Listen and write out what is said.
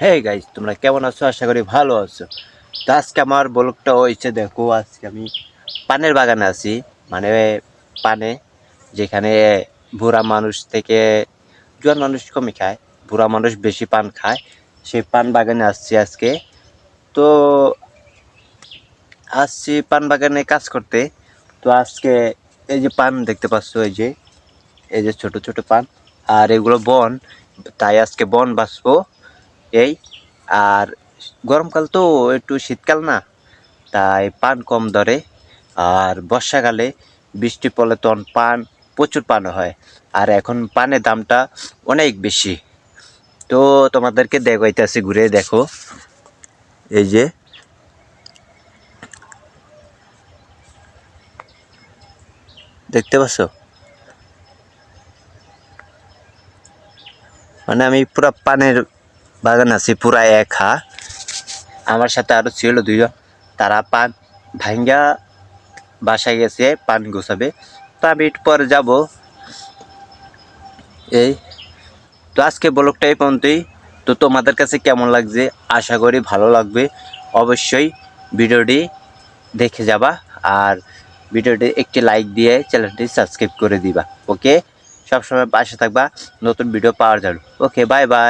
Hey guys, তোমরা কেমন আছো? আশা করি ভালো আছো। তো আজকে আমার ব্লগটা হয়েছে, দেখো আজকে আমি পানের বাগানে আছি। মানে পানে, যেখানে বুড়া মানুষ থেকে জোয়ান মানুষ কমই খায়, বুড়া মানুষ বেশি পান খায়, সেই পান বাগানে আসছি আজকে। তো আসছি পান বাগানে কাজ করতে। তো আজকে এই যে পান দেখতে পাচ্ছ, এই যে ছোট ছোট পান, আর এগুলো বন, তাই আজকে বন বাঁচবো। এই আর গরমকাল তো একটু শীতকাল না, তাই পান কম ধরে। আর বর্ষাকালে বৃষ্টি পড়লে তখন পান প্রচুর পান হয়। আর এখন পানের দামটা অনেক বেশি। তো তোমাদেরকে দেখাইতেছি, ঘুরে দেখো। এই যে দেখতে পাচ্ছ, মানে আমি পুরা পানের বাগান আছি, পুরা একা। আমার সাথে আরো ছিল দুইজন, তারা পান ভাঙ্গা বাসায় গেছে পান গোছাবে। তো আমি একটু পরে যাবো। এই তো আজকে ব্লগটা এই পর্যন্তই। তো তোমাদের কাছে কেমন লাগছে? আশা করি ভালো লাগবে। অবশ্যই ভিডিওটি দেখে যাবা, আর ভিডিওটি একটি লাইক দিয়ে চ্যানেলটি সাবস্ক্রাইব করে দিবা। ওকে, সবসময় পাশে থাকবা নতুন ভিডিও পাওয়ার জন্য। ওকে, বাই বাই।